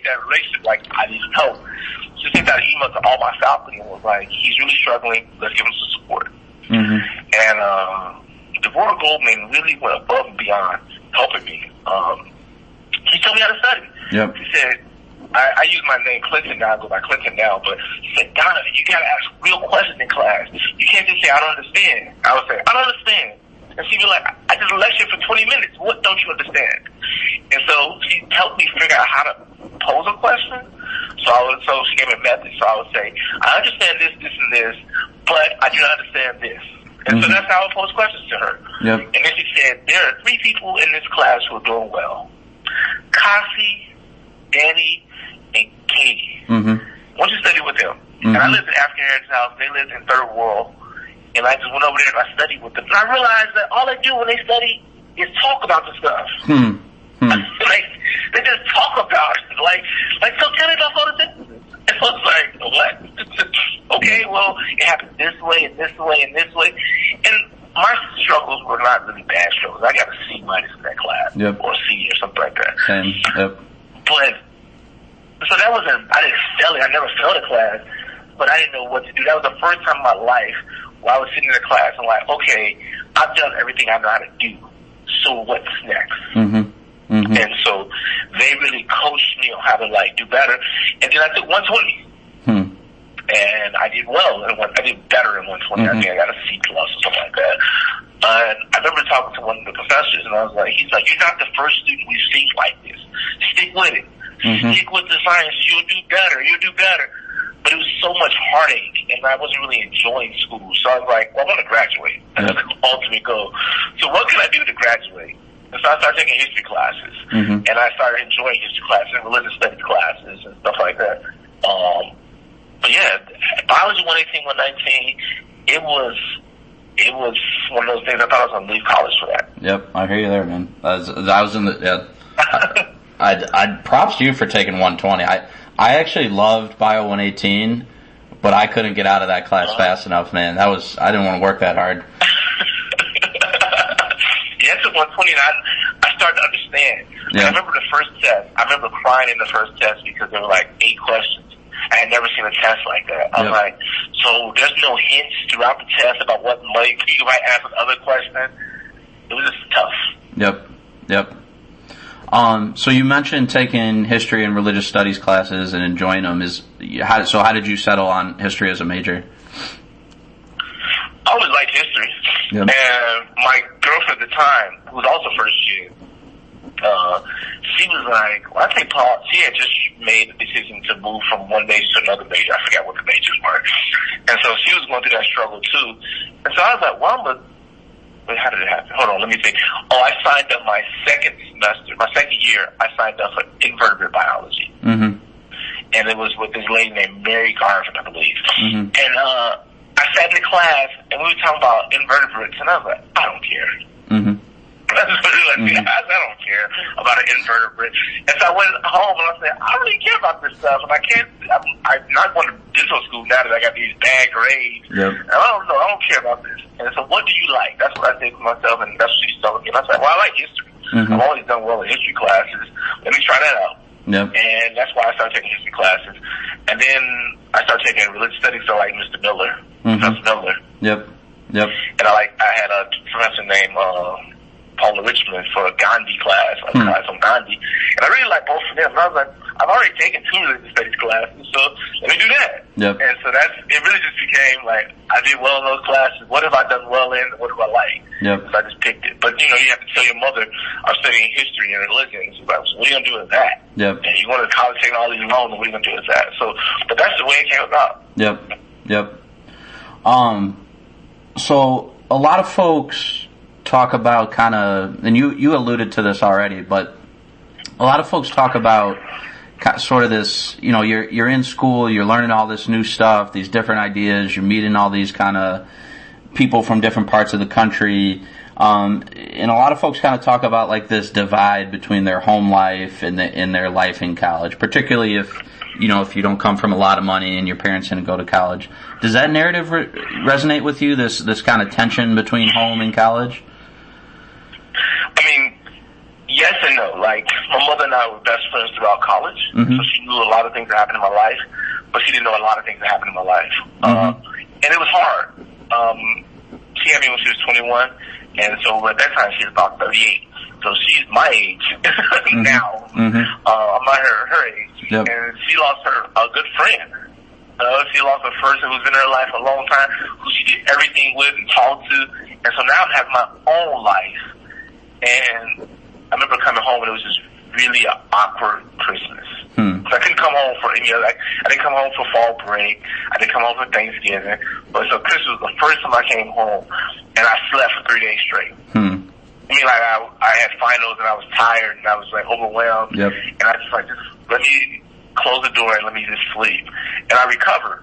that relationship, like, I need some help. So I sent out an email to all my faculty and was like, he's really struggling. Let's give him some support. Mm-hmm. And DeVora Goldman really went above and beyond helping me. He told me how to study. Yep. He said, I use my name Clinton now, I go by Clinton now, but he said, Donovan, you gotta ask real questions in class. You can't just say, I don't understand. I would say, I don't understand. And she'd be like, I just lectured for 20 minutes. What don't you understand? And so she helped me figure out how to pose a question. So she gave me a method. So I would say, I understand this, this, and this, but I do not understand this. And so that's how I would pose questions to her. Yep. And then she said, there are 3 people in this class who are doing well. Kasi, Danny, and Katie. Mm-hmm. Once you study with them. And I lived in African Heritage House. They lived in Third World. And I just went over there and I studied with them. And I realized that all they do when they study is talk about the stuff. Like, they just talk about it. Like, so tell me about photosynthesis. And I was like, what? Okay, well, it happened this way and this way and this way. And my struggles were not really bad struggles. I got a C- in that class. Yep. Or a C or something like that. Same. Yep. But, so that wasn't, I didn't fail it. I never failed a class. But I didn't know what to do. That was the first time in my life where I was sitting in the class and like, okay, I've done everything I know how to do. So what's next? And so they really coached me on how to like do better. And then I took 120. And I did well. I did better in 120. I think I got a C+ or something like that. And I remember talking to one of the professors and I was like, he's like, you're not the first student we've seen like this. Stick with it. Stick with the science. You'll do better. You'll do better. But it was so much heartache, and I wasn't really enjoying school. So I was like, well, I'm going to graduate. That's the ultimate goal. So what can I do to graduate? And so I started taking history classes, and I started enjoying history classes and religious studies classes and stuff like that. But yeah, biology 118, 119, it was one of those things I thought I was going to leave college for that. Yep, I hear you there, man. I was in the, I'd props to you for taking 120. I actually loved Bio 118, but I couldn't get out of that class fast enough, man. I didn't want to work that hard. Yeah, it's a 120, and I started to understand. Yeah. I remember the first test. I remember crying in the first test because there were like 8 questions. I had never seen a test like that. I was like, so there's no hints throughout the test about what you might ask another question. It was just tough. Yep. So you mentioned taking history and religious studies classes and enjoying them. How did you settle on history as a major? I always liked history. Yep. And my girlfriend at the time, who was also first year, she was like, well, I think Paul, she had just made the decision to move from one major to another major. I forgot what the majors were. And so she was going through that struggle too. And so I was like, well, how did it happen? Hold on, let me think. Oh, I signed up my second year, I signed up for invertebrate biology. And it was with this lady named Mary Garvin, I believe. And I sat in the class, and we were talking about invertebrates, and I was like, I don't care. I don't care about an invertebrate. And so I went home, and I said, I don't really care about this stuff, and I'm not going to dental school now that I got these bad grades. And I don't care about this. And so what do you like? That's what I think to myself, and that's what she's telling me. And I said, well, I like history. I've always done well in history classes. Let me try that out. And that's why I started taking history classes. And then I started taking religious studies, so I like Mr. Miller, Professor Miller. And I had a professor named Paula Richmond for a Gandhi class, a class on Gandhi. And I really like both of them. And I was like, I've already taken 2 religious studies classes, so let me do that. And so it really just became like, I did well in those classes. What have I done well in? What do I like? So I just picked it. But, you have to tell your mother, I'm studying history and religion. And she's like, so what are you going to do with that? And you want to college technology loan, what are you going to do with that? So, but that's the way it came about. So a lot of folks talk about kind of, and you alluded to this already, but a lot of folks talk about sort of this, you're in school, you're learning all this new stuff, these different ideas, you're meeting all these kind of people from different parts of the country, and a lot of folks kind of talk about like this divide between their home life and their life in college, particularly if you don't come from a lot of money and your parents didn't go to college. Does that narrative resonate with you, this kind of tension between home and college? I mean, yes and no. Like, my mother and I were best friends throughout college, so she knew a lot of things that happened in my life, but she didn't know a lot of things that happened in my life. And it was hard. She had me when she was 21, and so at that time she was about 38. So she's my age now. I'm not her age. Yep. And she lost a good friend. She lost a person who's been in her life a long time, who she did everything with and talked to. And so now I'm having my own life. And I remember coming home and it was just really an awkward Christmas. So I couldn't come home for any other, I didn't come home for fall break. I didn't come home for Thanksgiving. But so Christmas was the first time I came home and I slept for 3 days straight. I mean, like, I had finals and I was tired and I was like overwhelmed. Yep. And I just like, just let me close the door and let me just sleep. And I recovered.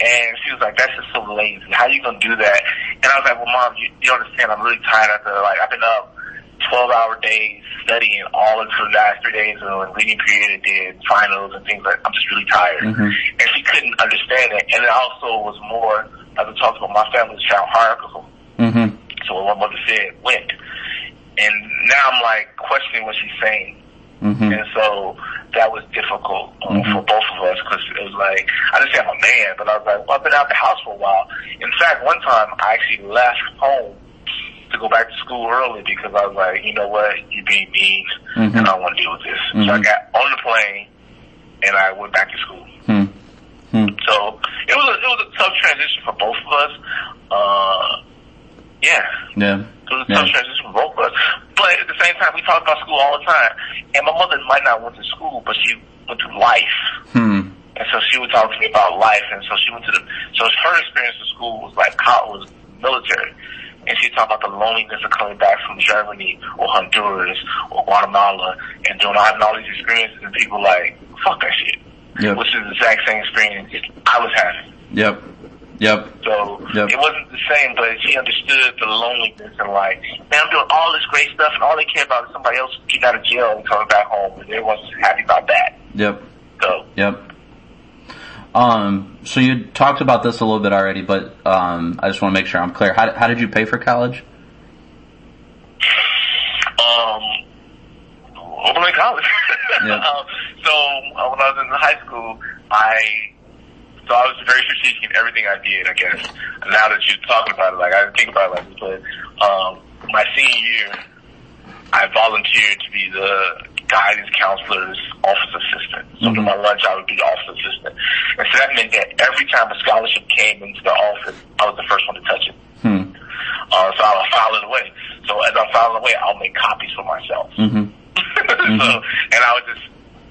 And she was like, that's just so lazy. How you gonna do that? And I was like, well, Mom, you understand, I'm really tired after, like, I've been up 12-hour days studying all of the last 3 days of reading period and did finals and things like that. I'm just really tired. And she couldn't understand it. And it also was more, as I talked about, my family's child hierarchical. So what my mother said went. And now I'm like questioning what she's saying. And so that was difficult for both of us, because it was like, I didn't say I'm a man, but I was like, well, I've been out the house for a while. In fact, one time I actually left home to go back to school early because I was like, you know what, you're being mean, and I don't want to deal with this. So I got on the plane and I went back to school. So it was a tough transition for both of us. It was a tough transition for both of us. But at the same time, we talk about school all the time. And my mother might not went to school, but she went through life. And so she would talk to me about life. And so she went to so her experience in school was like, was military. And she talked about the loneliness of coming back from Germany or Honduras or Guatemala and having all these experiences, and people like, fuck that shit. Which is the exact same experience I was having. So it wasn't the same, but she understood the loneliness and like, man, I'm doing all this great stuff, and all they care about is somebody else getting out of jail and coming back home, and everyone's happy about that. So you talked about this a little bit already, but I just want to make sure I'm clear. How did you pay for college? Open college. So when I was in high school, I was very strategic in everything I did, I guess. Now that you're talking about it, like, I didn't think about it like this, but my senior year, I volunteered to be the guidance counselor's office assistant. So during my lunch, I would be the office assistant. And so that meant that every time a scholarship came into the office, I was the first one to touch it. So I would file it away. So as I'm filing away, I'll make copies for myself. And I would just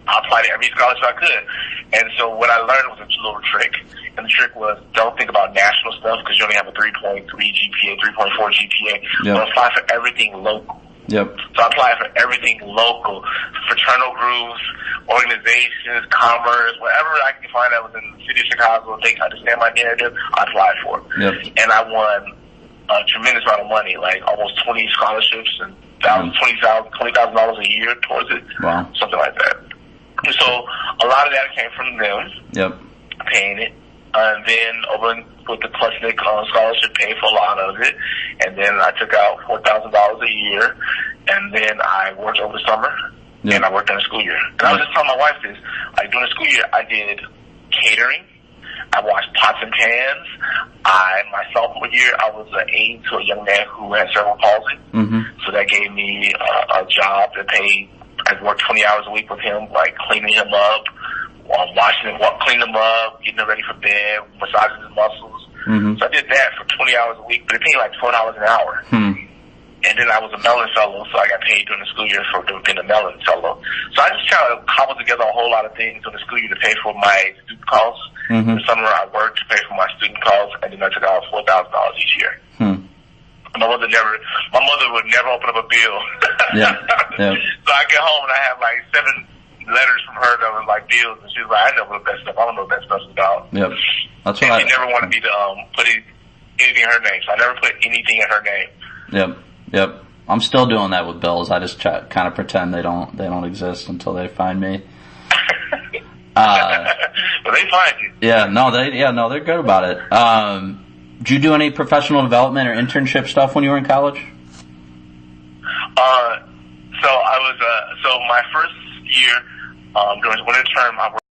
apply to every scholarship I could. And so what I learned was a little trick. And the trick was, don't think about national stuff, because you only have a 3.3 GPA, 3.4 GPA. But apply for everything local. So I applied for everything local, fraternal groups, organizations, commerce, whatever I could find that was in the city of Chicago, they understand my narrative, I applied for it. And I won a tremendous amount of money, like almost 20 scholarships and $20,000 a year towards it, something like that. And so a lot of that came from them paying it. And then over with the Klesnik scholarship, paid for a lot of it. And then I took out $4,000 a year. And then I worked over the summer. And I worked in the school year. And I was just telling my wife this. Like, during the school year, I did catering. I washed pots and pans. My sophomore year, I was an aide to a young man who had cerebral palsy. So that gave me a job that paid. I worked 20 hours a week with him, like cleaning him up, washing him, cleaning him up, getting him ready for bed, massaging his muscles. So I did that for 20 hours a week, but it paid like $4 an hour. And then I was a Mellon Fellow, so I got paid during the school year for being a Mellon Fellow. So I just tried to cobble together a whole lot of things in the school year to pay for my student costs. In the summer, I worked to pay for my student costs, and then I took out $4,000 each year. My mother would never open up a bill. So I get home and I have like 7 letters from her that was like bills, and she's like, I know what that stuff. I don't know what that stuff's about. That's and she never wanted me to put anything in her name, so I never put anything in her name. I'm still doing that with bills. I just kind of pretend they don't exist until they find me. But they find you. They're good about it. Did you do any professional development or internship stuff when you were in college? So I was so my first year during the winter term, I worked